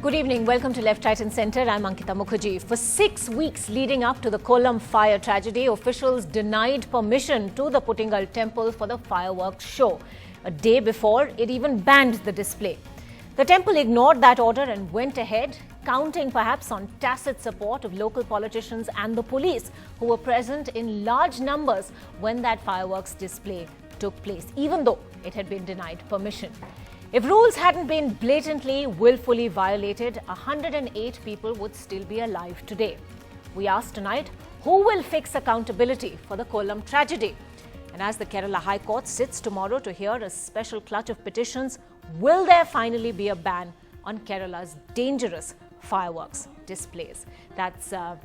Good evening. Welcome to Left, Right and Centre. I'm Ankita Mukherjee. For 6 weeks leading up to the Kollam fire tragedy, officials denied permission to the Puttingal temple for the fireworks show. A day before, it even banned the display. The temple ignored that order and went ahead, counting perhaps on tacit support of local politicians and the police, who were present in large numbers when that fireworks display took place, even though it had been denied permission. If rules hadn't been blatantly, willfully violated, 108 people would still be alive today. We asked tonight, who will fix accountability for the Kollam tragedy? And as the Kerala High Court sits tomorrow to hear a special clutch of petitions, will there finally be a ban on Kerala's dangerous fireworks displays? That's a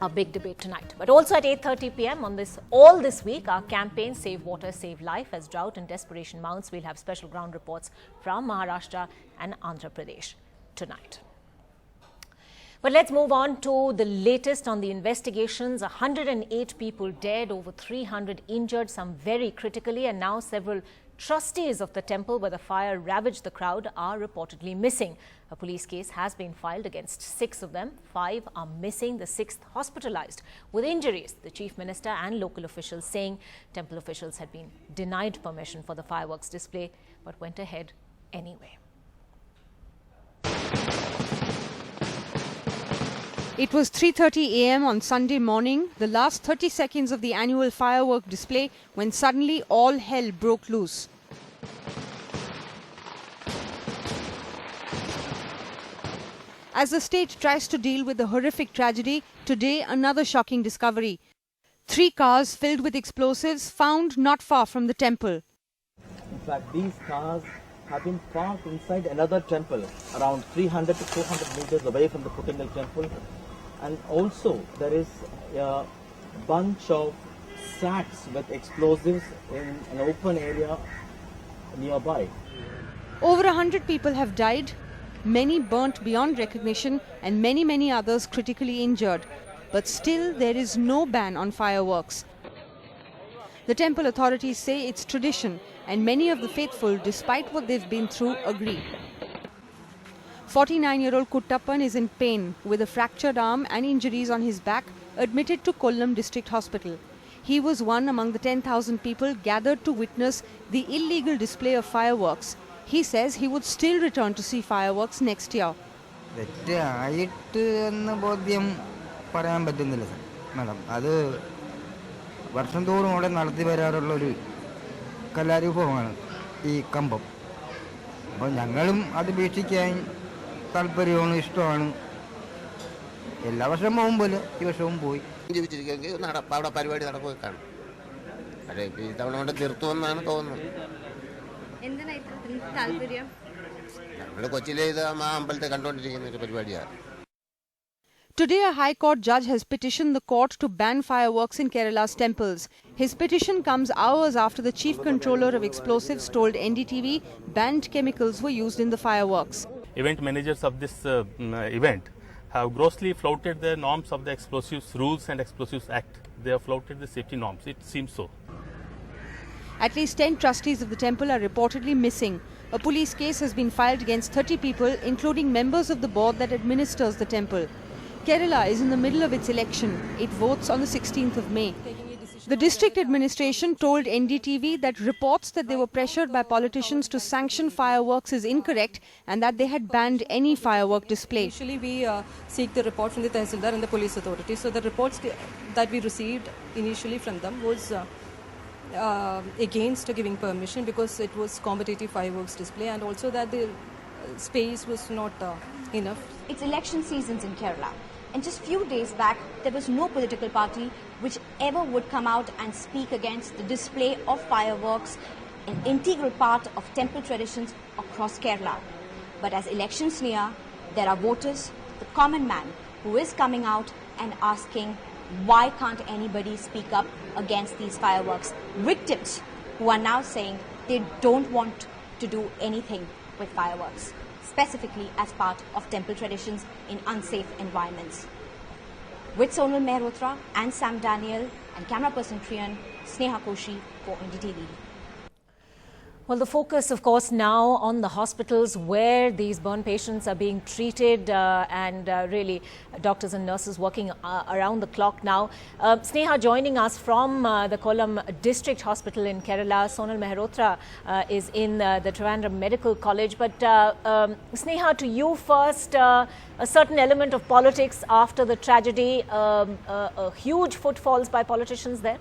big debate tonight. But also at 8:30 p.m. on all this week, our campaign Save Water, Save Life. As drought and desperation mounts, we'll have special ground reports from Maharashtra and Andhra Pradesh tonight. But let's move on to the latest on the investigations. 108 people dead, over 300 injured, some very critically, and now several trustees of the temple where the fire ravaged the crowd are reportedly missing. A police case has been filed against 6 of them. 5 are missing, the 6th hospitalized with injuries. The chief minister and local officials saying temple officials had been denied permission for the fireworks display but went ahead anyway. It was 3:30 a.m. on Sunday morning, the last 30 seconds of the annual firework display, when suddenly all hell broke loose. As the state tries to deal with the horrific tragedy, today another shocking discovery. 3 cars filled with explosives found not far from the temple. In fact, these cars have been parked inside another temple, around 300 to 400 meters away from the Puttingal temple. And also there is a bunch of sacks with explosives in an open area nearby. Over 100 people have died, many burnt beyond recognition, and many others critically injured. But still there is no ban on fireworks. The temple authorities say it's tradition, and many of the faithful, despite what they've been through, agree. 49-year-old Kuttappan is in pain with a fractured arm and injuries on his back, admitted to Kollam District Hospital. He was one among the 10,000 people gathered to witness the illegal display of fireworks. He says he would still return to see fireworks next year. പറയാൻ പറ്റുന്നില്ല madam അത് വർഷം തോറും അവിടെ നടത്തി വരാറുള്ളൊരു കലാരൂപമാണ് ഈ കമ്പം. അപ്പോൾ ഞങ്ങളും അത് വീക്ഷിക്കാൻ താല്പര്യമാണ്, ഇഷ്ടമാണ്. എല്ലാ വർഷവും പോകുമ്പോൾ ഈ വർഷവും പോയി. ജീവിച്ചിരിക്കുമെങ്കിൽ അവിടെ പരിപാടി നടക്കുക കാണും. പക്ഷേ ഇപ്പോൾ ഈ തവണ കൊണ്ട് നിർത്തുമെന്നാണ് തോന്നുന്നത്. നമ്മൾ കൊച്ചിയിലെ ഇത് ആ അമ്പലത്തെ കണ്ടുകൊണ്ടിരിക്കുന്ന ഒരു പരിപാടിയാണ്. Today, a High Court judge has petitioned the court to ban fireworks in Kerala's temples. His petition comes hours after the chief controller of explosives told NDTV banned chemicals were used in the fireworks. Event managers of this event have grossly flouted the norms of the Explosives Rules and Explosives Act. They have flouted the safety norms. It seems so. At least 10 trustees of the temple are reportedly missing. A police case has been filed against 30 people, including members of the board that administers the temple. Kerala is in the middle of its election. It votes on the 16th of May. The district administration told NDTV that reports that they were pressured by politicians to sanction fireworks is incorrect and that they had banned any firework display. Initially, we seek the report from the Tehsildar and the police authorities. So the reports that we received initially from them was against giving permission because it was competitive fireworks display, and also that the space was not enough. It's election seasons in Kerala. And just few days back, there was no political party which ever would come out and speak against the display of fireworks, an integral part of temple traditions across Kerala. But as elections near, there are voters, the common man, who is coming out and asking, why can't anybody speak up against these fireworks? Victims who are now saying they don't want to do anything with fireworks, specifically as part of temple traditions in unsafe environments. With Sonal Mehrotra and Sam Daniel and camera person Trian, Sneha Koshi for NDTV. Well, the focus, of course, now on the hospitals where these burn patients are being treated and really doctors and nurses working around the clock now. Sneha joining us from the Kollam District Hospital in Kerala. Sonal Mehrotra is in the Trivandrum Medical College. But Sneha, to you first, a certain element of politics after the tragedy, huge footfalls by politicians there.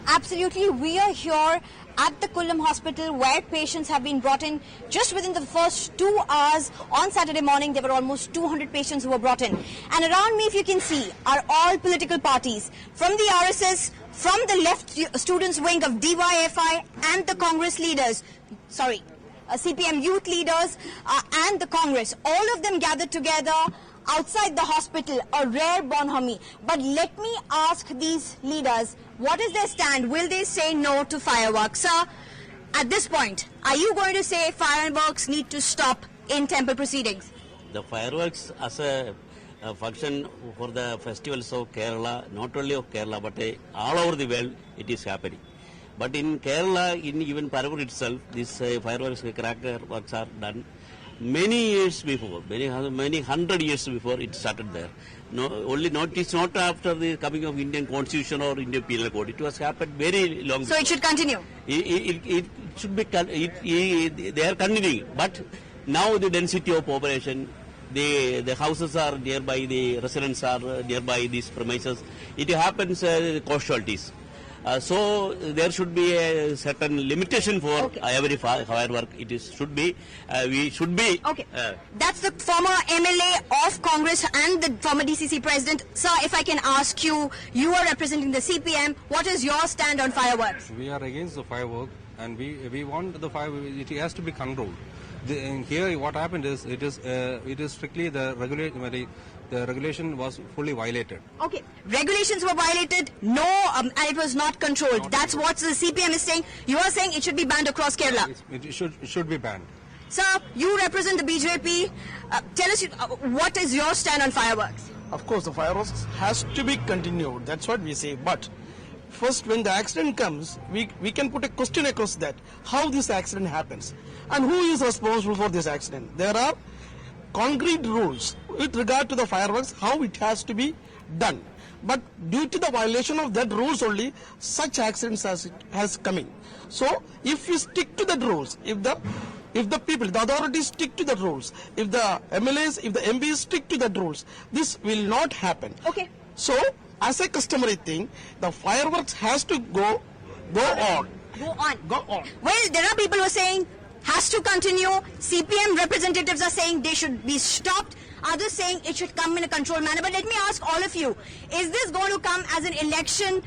Absolutely. We are here at the Kollam hospital where patients have been brought in just within the first 2 hours. On Saturday morning, there were almost 200 patients who were brought in. And around me, if you can see, are all political parties. From the RSS, from the left students wing of DYFI and the Congress leaders, CPM youth leaders and the Congress. All of them gathered together outside the hospital, a rare bonhomie. But let me ask these leaders, what is their stand? Will they say no to fireworks? Sir, at this point, are you going to say fireworks need to stop in temple proceedings? The fireworks as a function for the festivals of Kerala, not only of Kerala, but all over the world, it is happening. But in Kerala, in even Paravur itself, these fireworks, cracker works are done many years before, many hundred years before it started there. It's not after the coming of Indian Constitution or Indian Penal Code. It was happened very long So before. it should continue? It should be, they are continuing. But now the density of population, the houses are nearby, the residents are nearby these premises. It happens casualties. So there should be a certain limitation for every firework. Should be. We should be. Okay. That's the former MLA of Congress and the former DCC president. Sir, if I can ask you, you are representing the CPM. What is your stand on fireworks? We are against the firework, and we want the firework. It has to be controlled. Here, what happened is it is strictly the regulation. The regulation was fully violated. Okay, regulations were violated. No, and it was not controlled. That's what the CPM is saying. You are saying it should be banned across Kerala. It should be banned. Sir, you represent the BJP. Tell us what is your stand on fireworks? Of course, the fireworks has to be continued. That's what we say. But first, when the accident comes, we can put a question across that. How this accident happens and who is responsible for this accident? There are concrete rules with regard to the fireworks, how it has to be done. But due to the violation of that rules only, such accidents has coming. So if we stick to the rules, if the people, the authorities stick to the rules, if the MLAs, if the MPs stick to the rules, this will not happen. Okay. So as a customary thing, the fireworks has to go on. Go on. Go on. Well, there are people who are saying has to continue. CPM representatives are saying they should be stopped. Others saying it should come in a controlled manner. But let me ask all of you, is this going to come as an election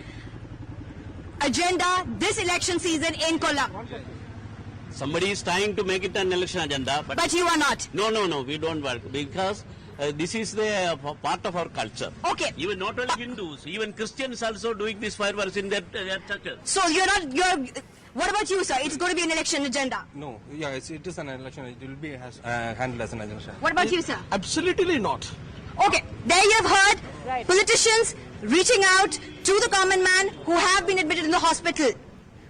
agenda this election season in Kollam? Somebody is trying to make it an election agenda. But you are not? No, we don't work because this is the part of our culture. Okay. Even not only Hindus, even Christians also doing these fireworks in their churches. So what about you, sir? It's going to be an election agenda. No, it is an election. It will be handled as an election. What about you, sir? Absolutely not. Okay, there you have heard politicians reaching out to the common man who have been admitted in the hospital.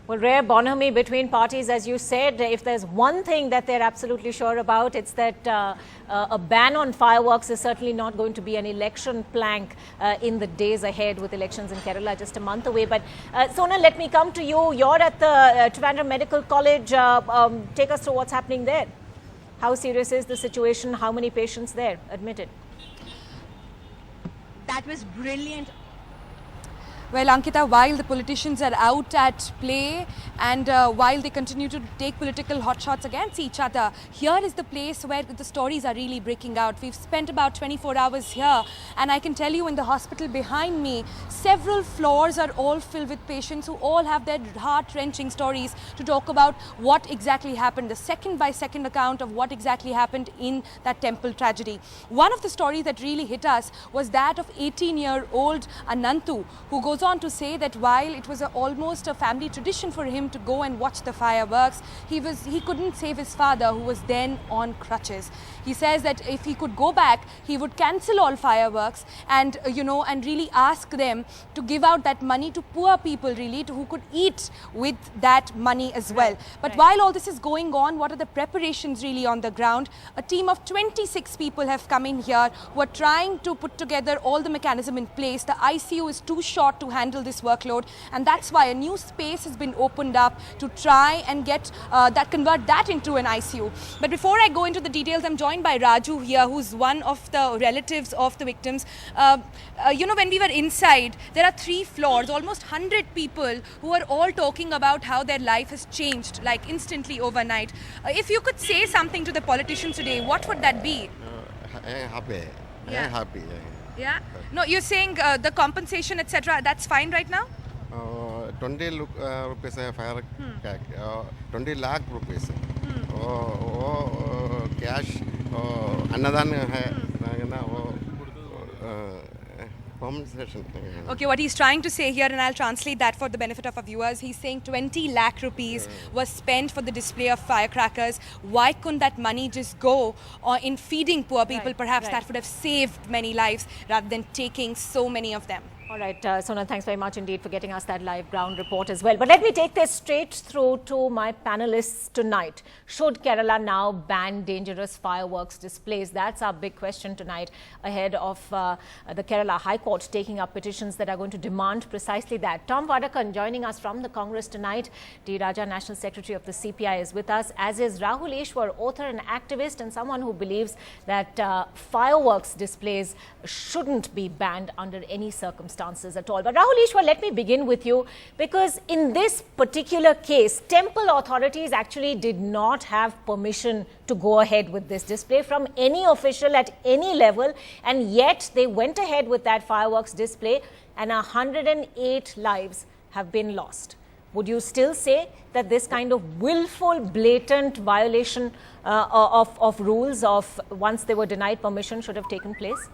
Well, rare bonhomie between parties, as you said. If there's one thing that they're absolutely sure about, it's that a ban on fireworks is certainly not going to be an election plank in the days ahead, with elections in Kerala just a month away. But Sonal, let me come to you. You're at the Trivandrum Medical College. Take us through what's happening there. How serious is the situation? How many patients there admitted? That was brilliant. Well, Ankita, while the politicians are out at play and while they continue to take political hotshots against each other, here is the place where the stories are really breaking out. We've spent about 24 hours here, and I can tell you in the hospital behind me, several floors are all filled with patients who all have their heart-wrenching stories to talk about what exactly happened, the second-by-second account of what exactly happened in that temple tragedy. One of the stories that really hit us was that of 18-year-old Anantu, who goes goes on to say that while it was almost a family tradition for him to go and watch the fireworks, he couldn't save his father, who was then on crutches. He says that if he could go back, he would cancel all fireworks and and really ask them to give out that money to poor people, really, who could eat with that money as well. But while all this is going on, what are the preparations really on the ground? A team of 26 people have come in here who are trying to put together all the mechanism in place. The ICU is too short to handle this workload, and that's why a new space has been opened up to try and get convert that into an ICU. But before I go into the details, I'm joined by Raju here, who's one of the relatives of the victims. When we were inside, there are 3 floors, almost 100 people who are all talking about how their life has changed, like instantly overnight. If you could say something to the politicians today, what would that be? Happy. Yeah. Happy. Yeah? No, you're saying the compensation, etc., that's fine right now? 20 rupees fire 20 lakh rupees. Cash another compensation. Okay, what he's trying to say here, and I'll translate that for the benefit of our viewers, he's saying 20 lakh rupees was spent for the display of firecrackers. Why couldn't that money just go in feeding poor people? Perhaps that would have saved many lives rather than taking so many of them. All right, Sona, thanks very much indeed for getting us that live ground report as well. But let me take this straight through to my panelists tonight. Should Kerala now ban dangerous fireworks displays? That's our big question tonight, ahead of the Kerala High Court taking up petitions that are going to demand precisely that. Tom Vadakan joining us from the Congress tonight. D. Raja, National Secretary of the CPI, is with us, as is Rahul Ishwar, author and activist, and someone who believes that fireworks displays shouldn't be banned under any circumstances at all. But Rahul Ishwar, let me begin with you, because in this particular case, temple authorities actually did not have permission to go ahead with this display from any official at any level, and yet they went ahead with that fireworks display, and 108 lives have been lost. Would you still say that this kind of willful, blatant violation of rules of once they were denied permission should have taken place?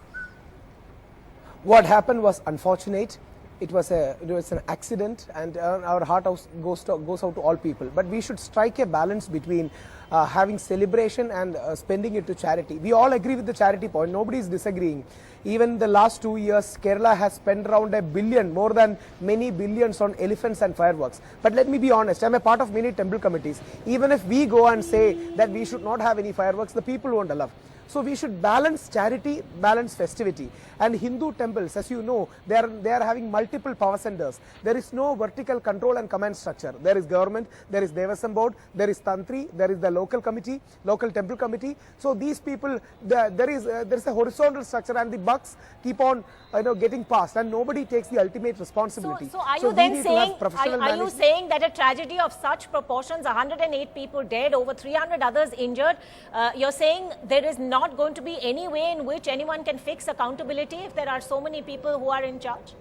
What happened was unfortunate. It was an accident, and our heart goes out to all people. But we should strike a balance between having celebration and spending it to charity. We all agree with the charity point. Nobody is disagreeing. Even the last 2 years, Kerala has spent around $1 billion, more than many billions, on elephants and fireworks. But let me be honest, I'm a part of many temple committees. Even if we go and say that we should not have any fireworks, the people won't allow. So we should balance charity, balance festivity. And Hindu temples, as you know, they are having multiple power centers. There is no vertical control and command structure. There is government, there is Devasam board, there is Tantri, there is the local committee, local temple committee. So these people, there is a horizontal structure, and the bucks keep on getting passed, and nobody takes the ultimate responsibility. So are you then saying, are you saying that a tragedy of such proportions, 108 people dead, over 300 others injured, you're saying there is not going to be any way in which anyone can fix accountability if there are so many people who are in charge?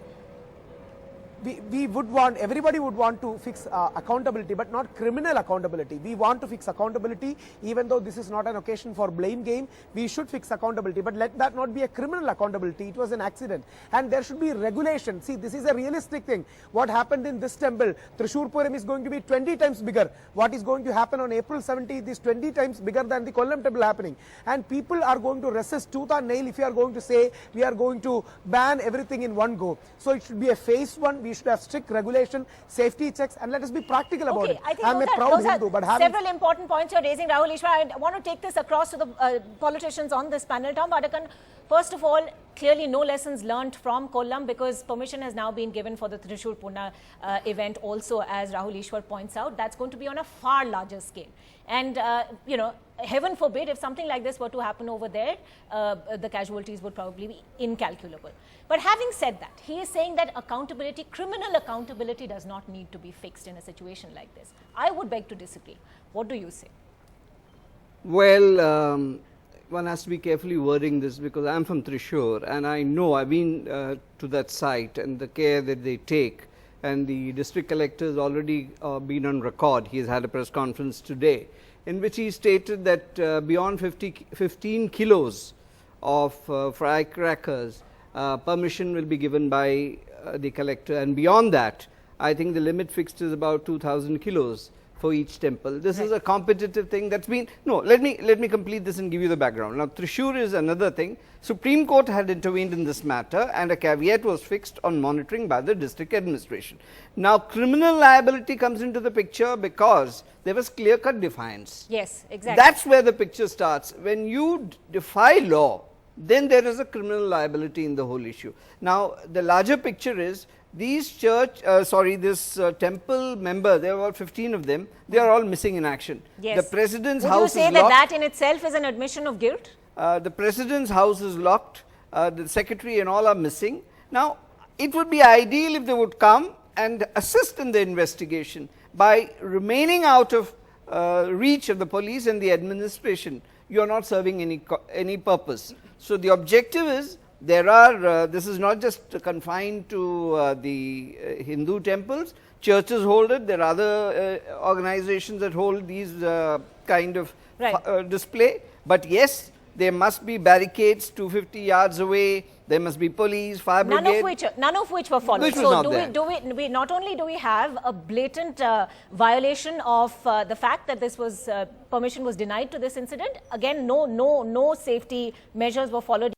Everybody would want to fix accountability, but not criminal accountability. We want to fix accountability, even though this is not an occasion for blame game. We should fix accountability, but let that not be a criminal accountability. It was an accident, and there should be regulation. See, this is a realistic thing. What happened in this temple, Trishur Puram, is going to be 20 times bigger. What is going to happen on April 17th is 20 times bigger than the Kollam temple happening. And people are going to resist tooth and nail if you are going to say we are going to ban everything in one go. So it should be a phase one. We should have strict regulation, safety checks, and let us be practical about it. I think I'm a proud Hindu, but several important points you're raising, Rahul Ishwar. I want to take this across to the politicians on this panel. Tom Vadakan, first of all, clearly no lessons learnt from Kollam, because permission has now been given for the Trishur Purna event also, as Rahul Ishwar points out. That's going to be on a far larger scale. And, heaven forbid, if something like this were to happen over there, the casualties would probably be incalculable. But having said that, he is saying that accountability, criminal accountability, does not need to be fixed in a situation like this. I would beg to disagree. What do you say? Well, one has to be carefully wording this, because I'm from Trishur, and I know, I've been to that site, and the care that they take. And the district collector has already been on record. He has had a press conference today, in which he stated that beyond 15 kilos of firecrackers, permission will be given by the collector, and beyond that, I think the limit fixed is about 2,000 kilos for each temple. This is a competitive thing that's been, no, let me complete this and give you the background. Now, Thrissur is another thing. Supreme Court had intervened in this matter and a caveat was fixed on monitoring by the district administration. Now, criminal liability comes into the picture because there was clear-cut defiance. Yes, exactly. That's where the picture starts. When you defy law, then there is a criminal liability in the whole issue. Now, the larger picture is these temple members, there are about 15 of them, they are all missing in action. Yes. The president's Would house you say is that locked. that in itself is an admission of guilt? The president's house is locked, the secretary and all are missing. Now, it would be ideal if they would come and assist in the investigation by remaining out of reach of the police and the administration. You are not serving any purpose. So, the objective is, there are, this is not just confined to the Hindu temples, churches hold it, there are other organizations that hold these kind of display, but yes, there must be barricades 250 yards away, there must be police, fire brigade. None of which were followed. Which was so not do there. we not only do we have a blatant violation of the fact that this was permission was denied to this incident, again no safety measures were followed.